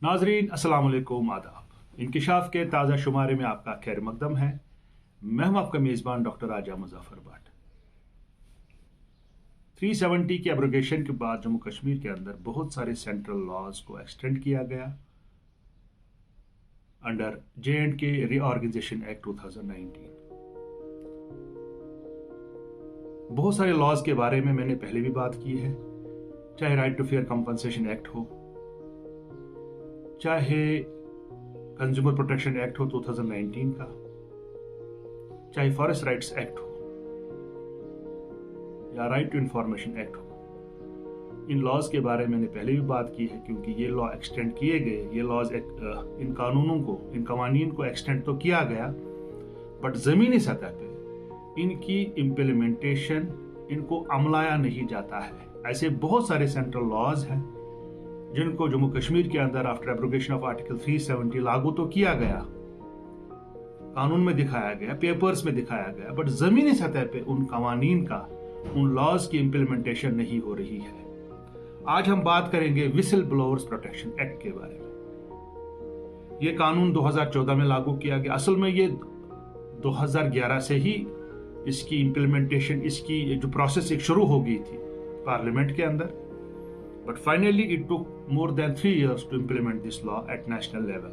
नाजरीन अस्सलाम वालेकुम, आदाब। इंकिशाफ के ताज़ा शुमारे में आपका खैर मकदम है। मैं हूं आपका मेज़बान डॉक्टर राजा मुजफ्फर भट्ट। 370 के एब्रोगेशन के बाद जम्मू कश्मीर के अंदर बहुत सारे सेंट्रल लॉज को एक्सटेंड किया गया अंडर J&K रीऑर्गेनाइजेशन एक्ट 2019। बहुत सारे लॉज के बारे में मैंने पहले भी बात की है, चाहे right to fair compensation act हो, चाहे कंज्यूमर प्रोटेक्शन एक्ट हो 2019 का, चाहे फॉरेस्ट राइट्स एक्ट हो या राइट टू इंफॉर्मेशन एक्ट हो। इन लॉज के बारे में मैंने पहले भी बात की है, क्योंकि ये लॉ एक्सटेंड किए गए। ये लॉज इन कानूनों को, इन कवानीन को एक्सटेंड तो किया गया, बट जमीनी सतह पे इनकी इम्प्लीमेंटेशन, इनको अमलाया नहीं जाता है। ऐसे बहुत सारे सेंट्रल लॉज हैं जिनको जम्मू कश्मीर के अंदर आफ्टर एब्रोगेशन ऑफ आर्टिकल 370 लागू तो किया गया, कानून में दिखाया गया, पेपर्स में दिखाया गया, बट जमीनी सतह पे उन कवानीन का, उन लॉज की इम्प्लीमेंटेशन नहीं हो रही है। आज हम बात करेंगे विसल ब्लोअर्स प्रोटेक्शन एक्ट के बारे में। यह कानून 2014 में लागू किया गया। असल में ये 2011 से ही इसकी इम्प्लीमेंटेशन, इसकी जो प्रोसेस एक शुरू हो गई थी पार्लियामेंट के अंदर, but finally it took more than 3 years to implement this law at national level.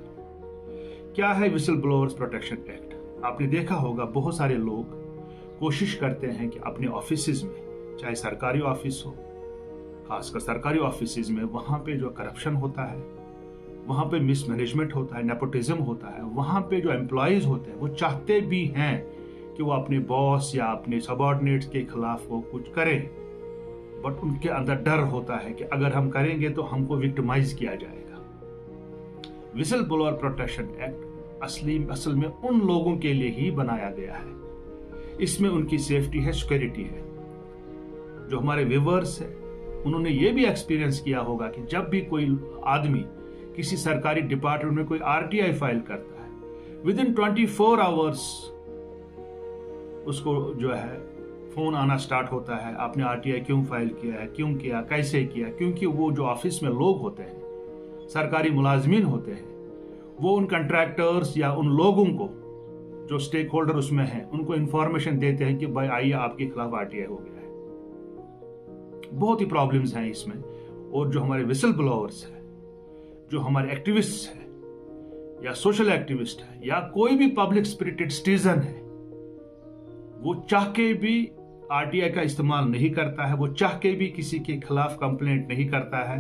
क्या है विसल ब्लोअर्स प्रोटेक्शन एक्ट? आपने देखा होगा बहुत सारे लोग कोशिश करते हैं कि अपने ऑफिसेज में, चाहे सरकारी ऑफिस हो, खासकर सरकारी ऑफिसेज में, वहां पे जो करप्शन होता है, वहां पे मिसमैनेजमेंट होता है, नेपोटिज्म होता है, वहां पे जो एम्प्लॉयज होते हैं वो चाहते भी हैं कि वो अपने बॉस या अपने सबऑर्डिनेट्स के खिलाफ वो कुछ करें, बट उनके अंदर डर होता है कि अगर हम करेंगे तो हमको विक्टिमाइज किया जाएगा। विसल ब्लोअर प्रोटेक्शन एक्ट असल में उन लोगों के लिए ही बनाया गया है। इसमें उनकी सेफ्टी है, सिक्योरिटी है। जो हमारे व्यूअर्स है, उन्होंने ये भी एक्सपीरियंस किया होगा कि जब भी कोई आदमी किसी सरकारी डिपार्टमेंट में कोई RTI फाइल करता है, विद इन 24 आवर्स उसको जो है फोन आना स्टार्ट होता है, आपने RTI क्यों फाइल किया है, क्यों किया, कैसे किया। क्योंकि वो जो ऑफिस में लोग होते हैं, सरकारी मुलाजमीन होते हैं, वो उन कंट्रैक्टर्स या उन लोगों को जो स्टेक होल्डर उसमें हैं, उनको इंफॉर्मेशन देते हैं कि भाई आइए आपके खिलाफ RTI हो गया है। बहुत ही प्रॉब्लम्स हैं इसमें। और जो हमारे विसल ब्लोअर्स है, जो हमारे एक्टिविस्ट है या सोशल एक्टिविस्ट है या कोई भी पब्लिक स्पिरिटेड सिटीजन है, वो चाह के भी RTI का इस्तेमाल नहीं करता है, वो चाह के भी किसी के खिलाफ कंप्लेंट नहीं करता है,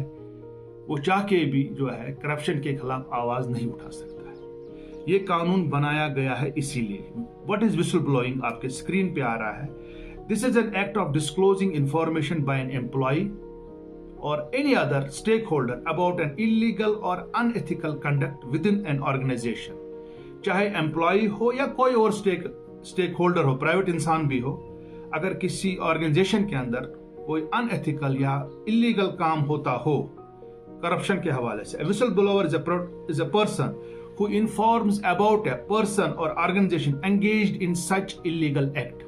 वो चाह के भी जो है करप्शन के खिलाफ आवाज नहीं उठा सकता है। ये कानून बनाया गया है इसीलिए। What is whistle blowing? आपके स्क्रीन पे आ रहा है। This is an act of disclosing information by an employee or any other stakeholder about an illegal or unethical conduct within an organisation. चाहे एम्प्लॉय हो या कोई और स्टेक होल्डर हो, प्राइवेट इंसान भी हो, अगर किसी ऑर्गेनाइजेशन के अंदर कोई अनएथिकल या इलीगल काम होता हो करप्शन के हवाले से, whistle blower is a person who informs about a person or organization engaged in such illegal act.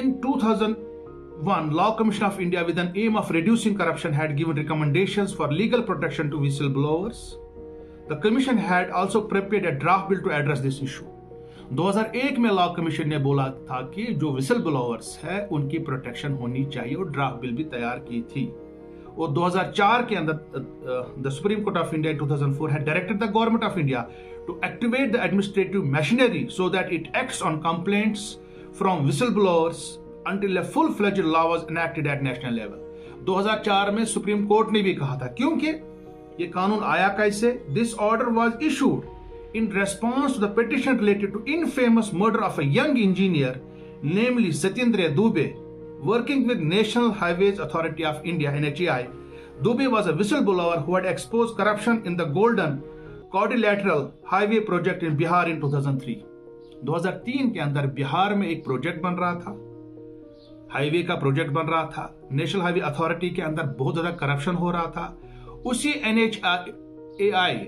In 2001, Law Commission of India, with an aim of reducing corruption, had given recommendations for legal protection to whistleblowers. The commission had also prepared a draft bill to address this issue. 2001 में law commission ने बोला था कि जो whistle blowers है उनकी protection होनी चाहिए, और ड्राफ्ट बिल भी तैयार की थी। और 2004 के अंदर the supreme court of India 2004 had directed the government of India to activate the administrative machinery so that it acts on complaints from whistleblowers until a full-fledged law was enacted at national level. 2004 में supreme court ने भी कहा था, क्योंकि ये कानून आया कैसे? This order was issued in response to the petition related to infamous murder of a young engineer, namely Satyendra Dubey, working with National Highways Authority of India (NHAI). Dubey was a whistleblower who had exposed corruption in the Golden Quadrilateral Highway project in Bihar in 2003. 2003 के अंदर बिहार में एक project बन रहा था, highway का project बन रहा था। नेशनल हाईवे अथॉरिटी के अंदर बहुत ज्यादा करप्शन हो रहा था। उसी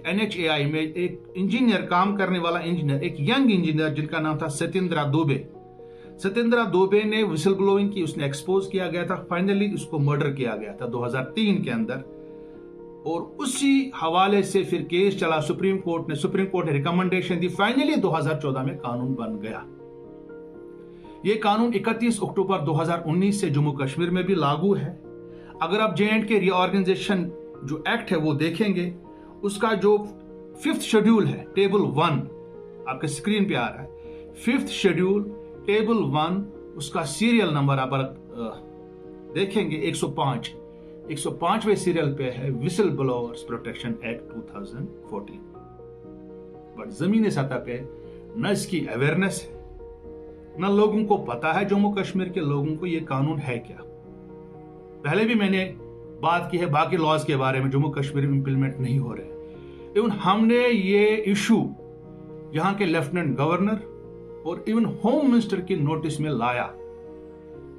NHAI में एक इंजीनियर, काम करने वाला इंजीनियर, एक यंग इंजीनियर जिनका नाम था सत्येंद्र दुबे। सत्येंद्र दुबे ने विसल ब्लोइंग की, उसने एक्सपोज किया गया था, फाइनली उसको मर्डर किया गया था 2003 के अंदर। और उसी हवाले से फिर केस चला सुप्रीम कोर्ट ने रिकमेंडेशन दी, फाइनली 2014 में कानून बन गया। यह कानून 31 अक्टूबर 2019 से जम्मू कश्मीर में भी लागू है। अगर आप J&K रीऑर्गेनाइजेशन जो एक्ट है वो देखेंगे, उसका जो 5th शेड्यूल है, टेबल 1 आपके स्क्रीन पे आ रहा है, 5th शेड्यूल टेबल 1, उसका सीरियल नंबर आप देखेंगे 105वें सीरियल पे है whistle blowers protection act 2014। But जमीनी सतह पे न इसकी अवेयरनेस है, न लोगों को पता है, जम्मू कश्मीर के लोगों को ये कानून है क्या। पहले भी मैंने बात की है बाकी लॉज के बारे में, जम्मू कश्मीर में इंप्लीमेंट नहीं हो रहे। इवन हमने ये इशू यहां के लेफ्टिनेंट गवर्नर और इवन होम मिनिस्टर की नोटिस में लाया।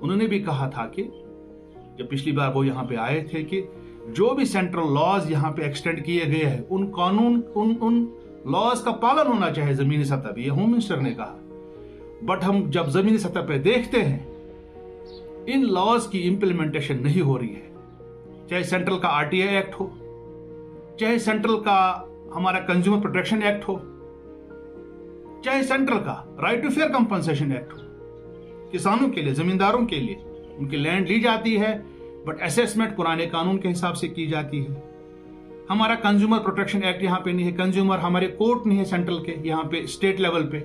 उन्होंने भी कहा था कि जब पिछली बार वो यहां पे आए थे कि जो भी सेंट्रल लॉज यहां पे एक्सटेंड किए गए हैं, उन कानून उन लॉज का पालन होना चाहिए जमीनी सतह पे, ये होम मिनिस्टर ने कहा। बट हम जब जमीनी सतह पे देखते हैं, इन लॉज की इंप्लीमेंटेशन नहीं हो रही है। चाहे सेंट्रल का RTA एक्ट हो, चाहे सेंट्रल का हमारा कंज्यूमर प्रोटेक्शन एक्ट हो, चाहे सेंट्रल का right to fair compensation act हो। किसानों के लिए, जमींदारों के लिए उनकी लैंड ली जाती है, बट असेसमेंट पुराने कानून के हिसाब से की जाती है। हमारा कंज्यूमर प्रोटेक्शन एक्ट यहाँ पे नहीं है, कंज्यूमर हमारे कोर्ट नहीं है सेंट्रल के, यहाँ पे स्टेट लेवल पे।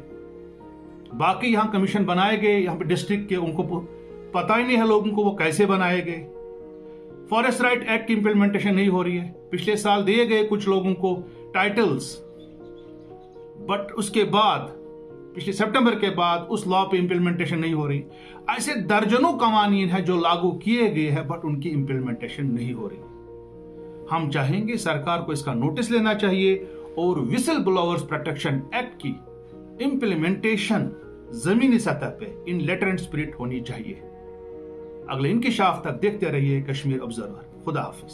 बाकी यहाँ कमीशन बनाए गए, यहाँ पे डिस्ट्रिक्ट के, उनको पता ही नहीं है लोगों को वो कैसे बनाए गए। फॉरेस्ट राइट एक्ट की इंप्लीमेंटेशन नहीं हो रही है। पिछले साल दिए गए कुछ लोगों को टाइटल्स, बट उसके बाद पिछले सितंबर के बाद उस लॉ पे इंप्लीमेंटेशन नहीं हो रही। ऐसे दर्जनों कवानीन है जो लागू किए गए हैं, बट उनकी इंप्लीमेंटेशन नहीं हो रही। हम चाहेंगे सरकार को इसका नोटिस लेना चाहिए और विसल ब्लोअर्स प्रोटेक्शन एक्ट की इंप्लीमेंटेशन जमीनी सतह पे इन लेटर एंड स्पिरिट होनी चाहिए। अगले इंकिशाफ तक देखते रहिए कश्मीर ऑब्जर्वर। खुदा हाफिज।